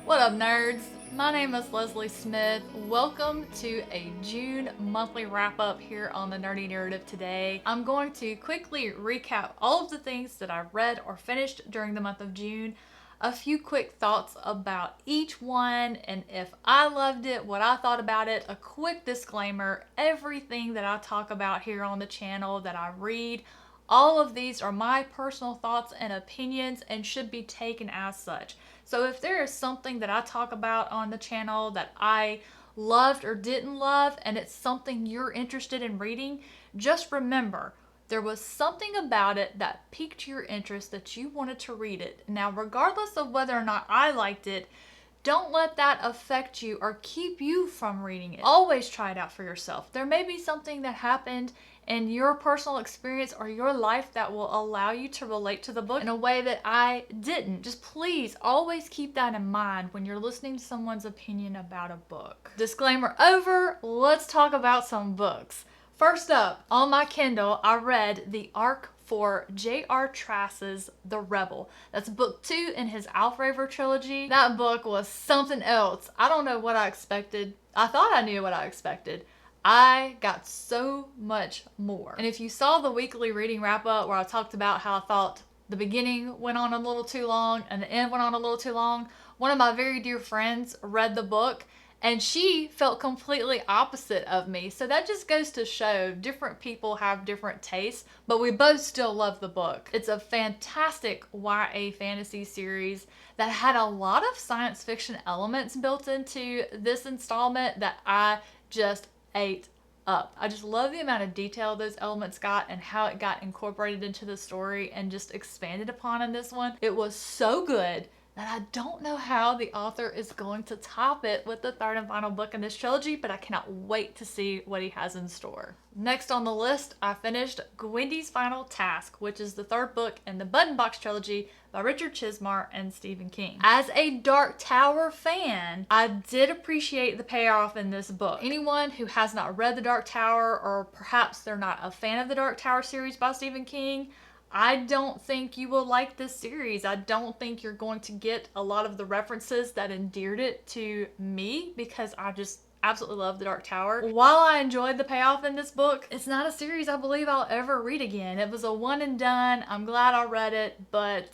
What up, nerds? My name is Leslie Smith. Welcome to a June monthly wrap-up here on the Nerdy Narrative today. I'm going to quickly recap all of the things that I read or finished during the month of June, a few quick thoughts about each one, and if I loved it, what I thought about it. A quick disclaimer, everything that I talk about here on the channel that I read, all of these are my personal thoughts and opinions and should be taken as such. So if there is something that I talk about on the channel that I loved or didn't love and it's something you're interested in reading, just remember there was something about it that piqued your interest that you wanted to read it. Now, regardless of whether or not I liked it, don't let that affect you or keep you from reading it. Always try it out for yourself. There may be something that happened in your personal experience or your life that will allow you to relate to the book in a way that I didn't. Just please always keep that in mind when you're listening to someone's opinion about a book. Disclaimer over, let's talk about some books. First up, on my Kindle, I read the arc for J.R. Trass's The Rebel. That's book 2 in his Alfraver trilogy. That book was something else. I don't know what I expected. I thought I knew what I expected. I got so much more. And if you saw the weekly reading wrap up where I talked about how I thought the beginning went on a little too long and the end went on a little too long, one of my very dear friends read the book and she felt completely opposite of me. So that just goes to show different people have different tastes, but we both still love the book. It's a fantastic YA fantasy series that had a lot of science fiction elements built into this installment that I just ate up. I just love the amount of detail those elements got and how it got incorporated into the story and just expanded upon in this one. It was so good that I don't know how the author is going to top it with the third and final book in this trilogy, but I cannot wait to see what he has in store. Next on the list, I finished Gwendy's Final Task, which is the third book in the Button Box trilogy by Richard Chizmar and Stephen King. As a Dark Tower fan, I did appreciate the payoff in this book. Anyone who has not read The Dark Tower, or perhaps they're not a fan of the Dark Tower series by Stephen King, I don't think you will like this series. I don't think you're going to get a lot of the references that endeared it to me because I just absolutely love The Dark Tower. While I enjoyed the payoff in this book, it's not a series I believe I'll ever read again. It was a one and done. I'm glad I read it, but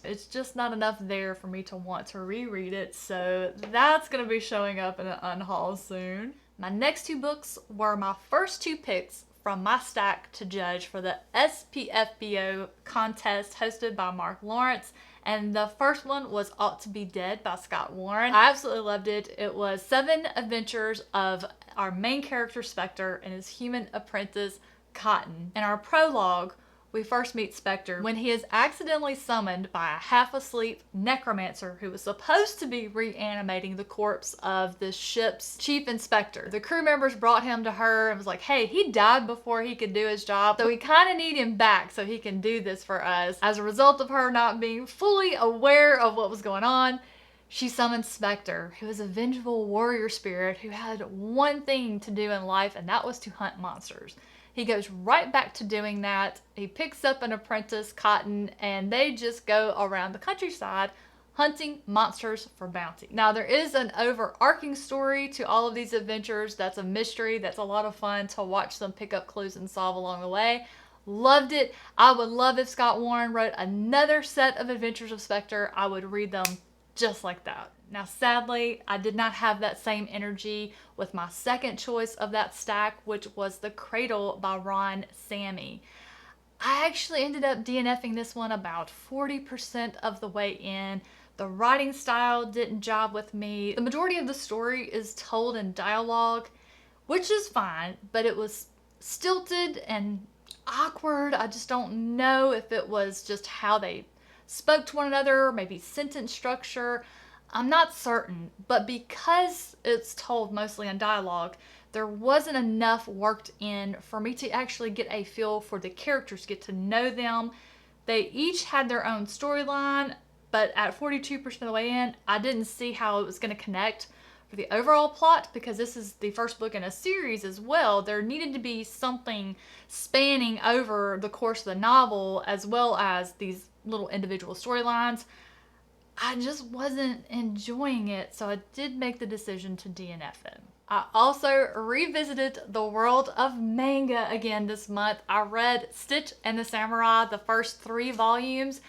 it's just not enough there for me to want to reread it. So that's going to be showing up in an unhaul soon. My next two books were my first two picks from my stack to judge for the SPFBO contest hosted by Mark Lawrence. And the first one was Ought to Be Dead by Scott Warren. I absolutely loved it. It was 7 adventures of our main character Spectre and his human apprentice Cotton. In our prologue, we first meet Spectre when he is accidentally summoned by a half-asleep necromancer who was supposed to be reanimating the corpse of the ship's chief inspector. The crew members brought him to her and was like, hey, he died before he could do his job, so we kind of need him back so he can do this for us. As a result of her not being fully aware of what was going on, she summoned Spectre, who is a vengeful warrior spirit who had one thing to do in life, and that was to hunt monsters. He goes right back to doing that. He picks up an apprentice, Cotton, and they just go around the countryside hunting monsters for bounty. Now, there is an overarching story to all of these adventures. That's a mystery. That's a lot of fun to watch them pick up clues and solve along the way. Loved it. I would love if Scott Warren wrote another set of Adventures of Spectre. I would read them just like that. Now, sadly, I did not have that same energy with my second choice of that stack, which was The Cradle by Ron Sammy. I actually ended up DNFing this one about 40% of the way in. The writing style didn't jive with me. The majority of the story is told in dialogue, which is fine, but it was stilted and awkward. I just don't know if it was just how they spoke to one another, maybe sentence structure. I'm not certain, but because it's told mostly in dialogue, there wasn't enough worked in for me to actually get a feel for the characters, get to know them. They each had their own storyline, but at 42% of the way in, I didn't see how it was going to connect for the overall plot, because this is the first book in a series as well. There needed to be something spanning over the course of the novel as well as these little individual storylines. I just wasn't enjoying it, so I did make the decision to DNF it. I also revisited the world of manga again this month. I read Stitch and the Samurai, the first 3 volumes.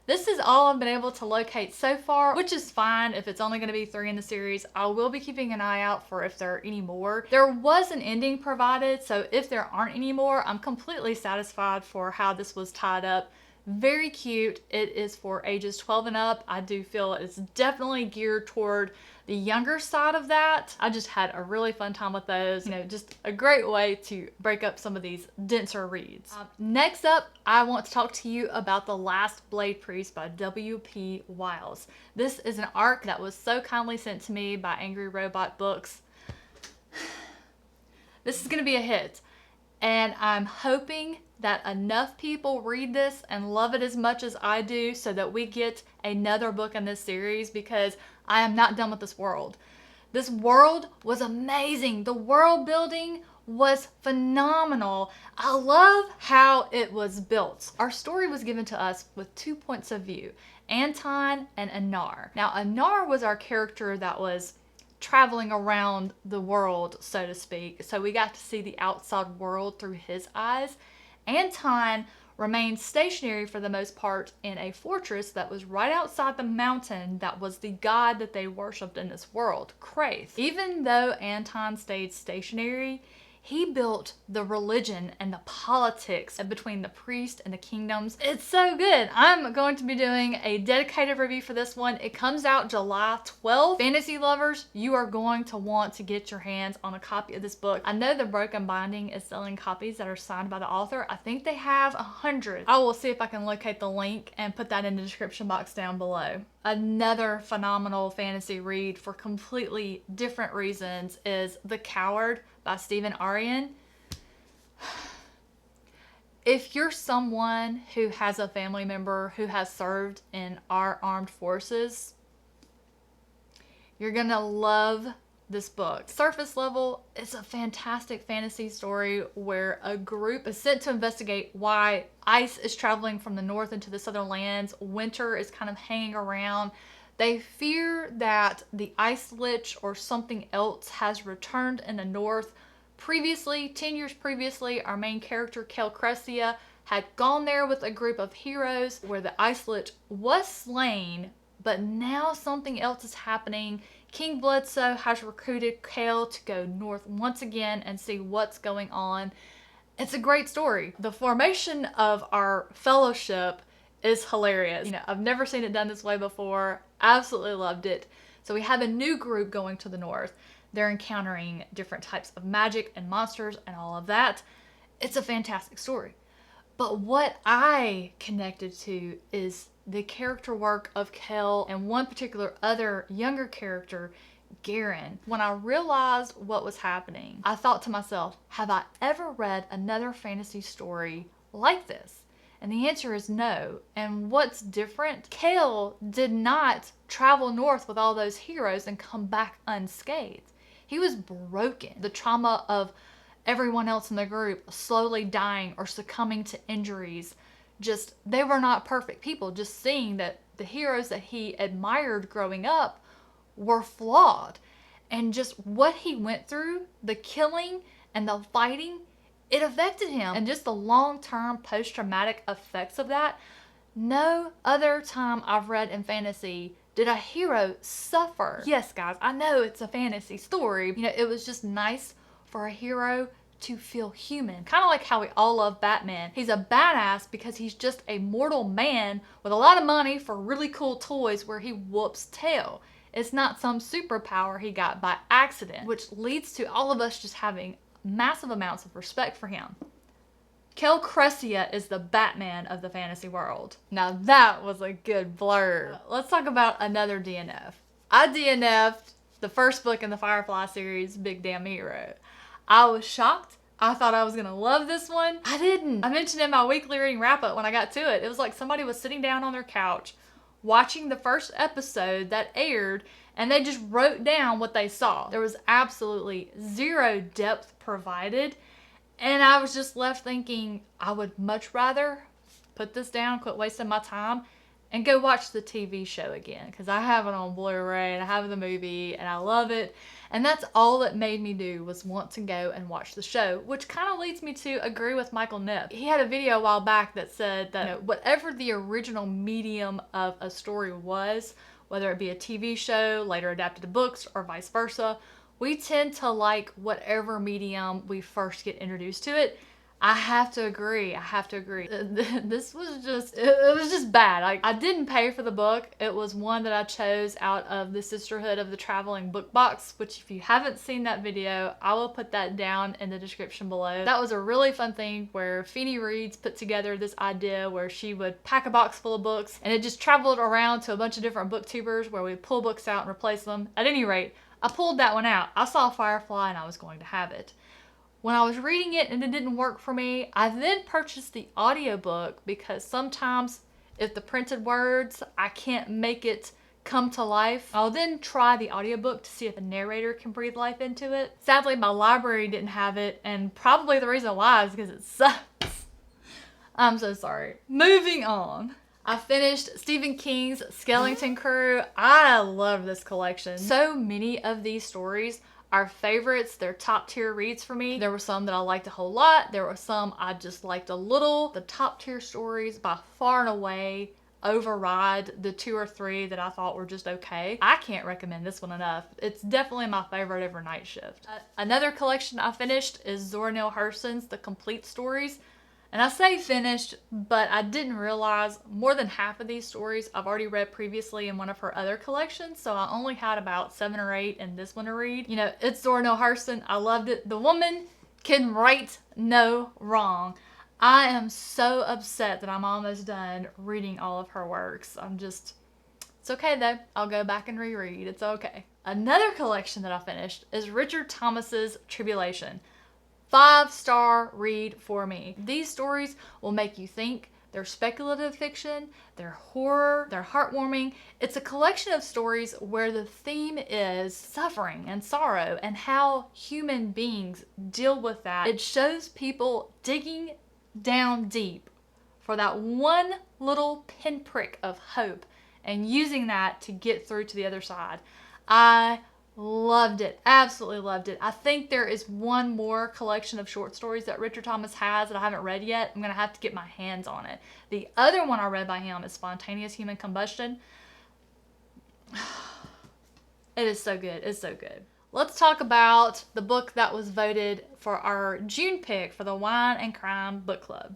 This is all I've been able to locate so far, which is fine if it's only going to be 3 in the series. I will be keeping an eye out for if there are any more. There was an ending provided, so if there aren't any more, I'm completely satisfied for how this was tied up. Very cute. It is for ages 12 and up. I do feel it's definitely geared toward the younger side of that. I just had a really fun time with those. Just a great way to break up some of these denser reads. Next up, I want to talk to you about The Last Blade Priest by W.P. Wiles. This is an arc that was so kindly sent to me by Angry Robot Books. This is going to be a hit, and I'm hoping that enough people read this and love it as much as I do so that we get another book in this series, because I am not done with this world. This world was amazing. The world building was phenomenal. I love how it was built. Our story was given to us with 2 points of view, Anton and Anar. Now, Anar was our character that was traveling around the world, so to speak. So we got to see the outside world through his eyes. Anton remained stationary for the most part in a fortress that was right outside the mountain that was the god that they worshipped in this world, Kraith. Even though Anton stayed stationary, he built the religion and the politics between the priest and the kingdoms. It's so good. I'm going to be doing a dedicated review for this one. It comes out July 12th. Fantasy lovers, you are going to want to get your hands on a copy of this book. I know the Broken Binding is selling copies that are signed by the author. I think they have 100. I will see if I can locate the link and put that in the description box down below. Another phenomenal fantasy read for completely different reasons is The Coward by Aryan. If you're someone who has a family member who has served in our armed forces, you're gonna love this book. Surface level, it's a fantastic fantasy story where a group is sent to investigate why ice is traveling from the north into the southern lands. Winter is kind of hanging around. They fear that the ice lich or something else has returned in the north. Previously, 10 years previously, our main character, Calcresia, had gone there with a group of heroes where the ice lich was slain, but now something else is happening. King Bledsoe has recruited Kale to go north once again and see what's going on. It's a great story. The formation of our fellowship is hilarious. I've never seen it done this way before. Absolutely loved it. So we have a new group going to the north. They're encountering different types of magic and monsters and all of that. It's a fantastic story. But what I connected to is the character work of Kel and one particular other younger character, Garen. When I realized what was happening, I thought to myself, have I ever read another fantasy story like this? And the answer is no. And what's different? Kale did not travel north with all those heroes and come back unscathed. He was broken. The trauma of everyone else in the group slowly dying or succumbing to injuries. They were not perfect people. Just seeing that the heroes that he admired growing up were flawed. And just what he went through, the killing and the fighting, it affected him. And just the long-term post-traumatic effects of that. No other time I've read in fantasy did a hero suffer. Yes, guys, I know it's a fantasy story. It was just nice for a hero to feel human. Kind of like how we all love Batman. He's a badass because he's just a mortal man with a lot of money for really cool toys where he whoops tail. It's not some superpower he got by accident, which leads to all of us just having massive amounts of respect for him. Calcresia is the Batman of the fantasy world. Now that was a good blurb. Let's talk about another DNF. I DNF'd the first book in the Firefly series, Big Damn Hero. I was shocked. I thought I was gonna love this one. I didn't. I mentioned in my weekly reading wrap-up when I got to it, it was like somebody was sitting down on their couch watching the first episode that aired, and they just wrote down what they saw. There was absolutely zero depth provided. And I was just left thinking, I would much rather put this down, quit wasting my time, and go watch the TV show again, because I have it on Blu-ray and I have the movie and I love it. And that's all it made me do, was want to go and watch the show, which kind of leads me to agree with Michael Nipp. He had a video a while back that said that, you know, whatever the original medium of a story was, whether it be a TV show, later adapted to books, or vice versa, we tend to like whatever medium we first get introduced to it. I have to agree. This was just, it was just bad. Like, I didn't pay for the book. It was one that I chose out of the Sisterhood of the Traveling Book Box, which if you haven't seen that video, I will put that down in the description below. That was a really fun thing where Feeny Reads put together this idea where she would pack a box full of books and it just traveled around to a bunch of different booktubers where we'd pull books out and replace them. At any rate, I pulled that one out. I saw Firefly and I was going to have it. When I was reading it and it didn't work for me, I then purchased the audiobook because sometimes if the printed words, I can't make it come to life. I'll then try the audiobook to see if the narrator can breathe life into it. Sadly, my library didn't have it, and probably the reason why is because it sucks. I'm so sorry. Moving on. I finished Stephen King's Skeleton Crew. I love this collection. So many of these stories are favorites. They're top tier reads for me. There were some that I liked a whole lot. There were some I just liked a little. The top tier stories by far and away override the 2 or 3 that I thought were just okay. I can't recommend this one enough. It's definitely my favorite over Night Shift. Another collection I finished is Zora Neale Hurston's The Complete Stories. And I say finished, but I didn't realize more than half of these stories I've already read previously in one of her other collections, so I only had about 7 or 8 in this one to read. You know, it's Zora Neale Hurston. I loved it. The woman can write no wrong. I am so upset that I'm almost done reading all of her works. It's okay though. I'll go back and reread. It's okay. Another collection that I finished is Richard Thomas's Tribulation. 5-star read for me. These stories will make you think. They're speculative fiction, they're horror, they're heartwarming. It's a collection of stories where the theme is suffering and sorrow and how human beings deal with that. It shows people digging down deep for that one little pinprick of hope and using that to get through to the other side. I loved it. Absolutely loved it. I think there is one more collection of short stories that Richard Thomas has that I haven't read yet. I'm going to have to get my hands on it. The other one I read by him is Spontaneous Human Combustion. It is so good. It's so good. Let's talk about the book that was voted for our June pick for the Wine and Crime Book Club.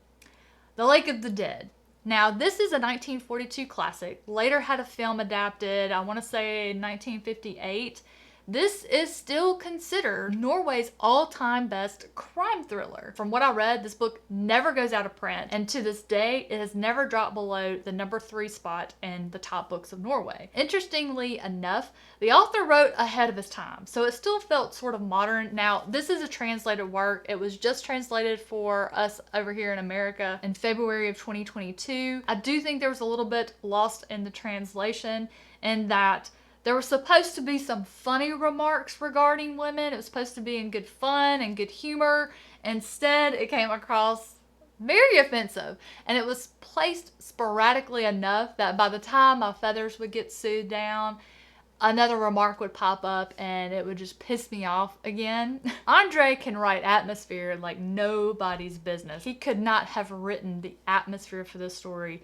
The Lake of the Dead. Now, this is a 1942 classic. Later had a film adapted, I want to say 1958. This is still considered Norway's all-time best crime thriller. From what I read, this book never goes out of print, and to this day, it has never dropped below the number 3 spot in the top books of Norway. Interestingly enough, the author wrote ahead of his time, so it still felt sort of modern. Now, this is a translated work. It was just translated for us over here in America in February of 2022. I do think there was a little bit lost in the translation in that there was supposed to be some funny remarks regarding women. It was supposed to be in good fun and good humor. Instead, it came across very offensive. And it was placed sporadically enough that by the time my feathers would get sewed down, another remark would pop up and it would just piss me off again. Andre can write atmosphere like nobody's business. He could not have written the atmosphere for this story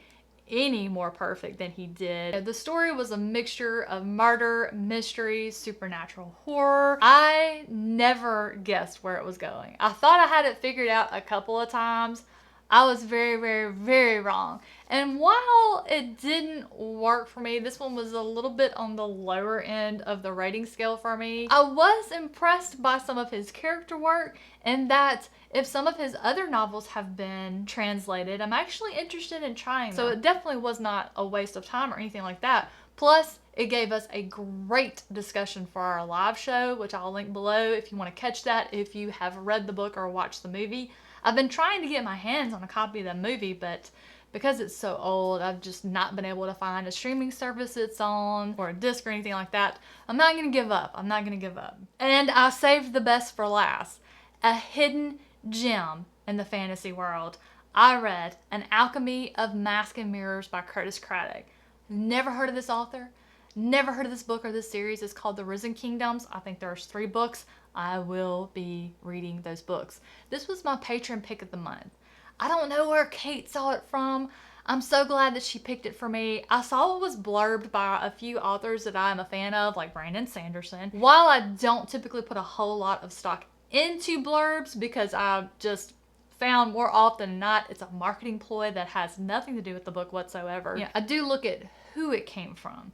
any more perfect than he did. The story was a mixture of murder, mystery, supernatural horror. I never guessed where it was going. I thought I had it figured out a couple of times. I was very, very, very wrong. And while it didn't work for me, this one was a little bit on the lower end of the rating scale for me. I was impressed by some of his character work, and that if some of his other novels have been translated, I'm actually interested in trying them. So it definitely was not a waste of time or anything like that. Plus, it gave us a great discussion for our live show, which I'll link below if you want to catch that if you have read the book or watched the movie. I've been trying to get my hands on a copy of the movie, but because it's so old, I've just not been able to find a streaming service it's on or a disc or anything like that. I'm not going to give up. I'm not going to give up. And I saved the best for last. A hidden gem in the fantasy world. I read An Alchemy of Mask and Mirrors by Curtis Craddock. Never heard of this author. Never heard of this book or this series. It's called The Risen Kingdoms. I think there's 3 books. I will be reading those books. This was my patron pick of the month. I don't know where Kate saw it from. I'm so glad that she picked it for me. I saw it was blurbed by a few authors that I'm a fan of, like Brandon Sanderson. While I don't typically put a whole lot of stock into blurbs because I just found more often than not it's a marketing ploy that has nothing to do with the book whatsoever. Yeah, I do look at who it came from.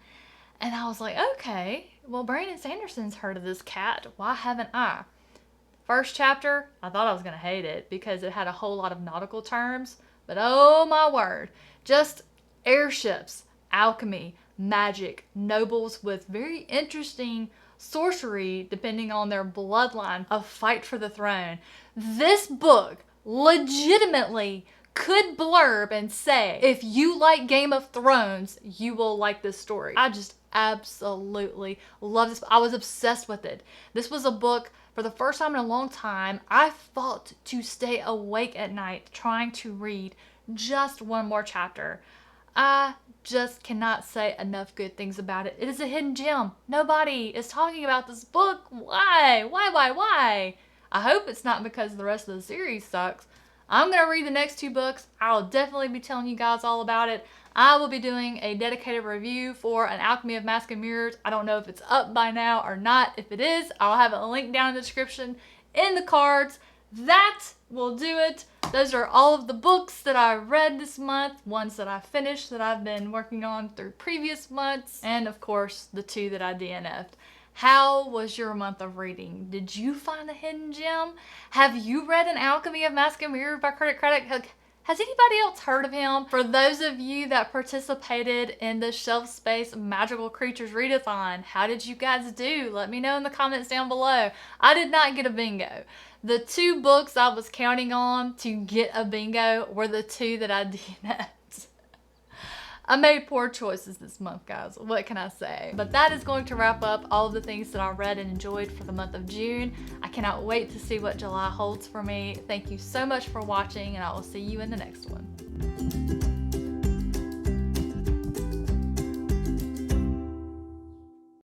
And I was like, okay, well, Brandon Sanderson's heard of this cat. Why haven't I? First chapter, I thought I was going to hate it because it had a whole lot of nautical terms. But oh my word, just airships, alchemy, magic, nobles with very interesting sorcery depending on their bloodline, a fight for the throne. This book legitimately could blurb and say, if you like Game of Thrones, you will like this story. I just absolutely love this. I was obsessed with it. This was a book, for the first time in a long time, I fought to stay awake at night trying to read just one more chapter. I just cannot say enough good things about it. It is a hidden gem. Nobody is talking about this book. Why? Why? I hope it's not because the rest of the series sucks. I'm going to read the next 2 books. I'll definitely be telling you guys all about it. I will be doing a dedicated review for An Alchemy of Mask and Mirrors. I don't know if it's up by now or not. If it is, I'll have a link down in the description in the cards. That will do it. Those are all of the books that I read this month, ones that I finished that I've been working on through previous months, and of course the 2 that I DNF'd. How was your month of reading? Did you find a hidden gem? Have you read An Alchemy of Mask and Mirror by Credit Credit? Has anybody else heard of him? For those of you that participated in the Shelf Space Magical Creatures Readathon, how did you guys do? Let me know in the comments down below. I did not get a bingo. The 2 books I was counting on to get a bingo were the 2 that I DNF'd. I made poor choices this month, guys. What can I say? But that is going to wrap up all of the things that I read and enjoyed for the month of June. I cannot wait to see what July holds for me. Thank you so much for watching, and I will see you in the next one.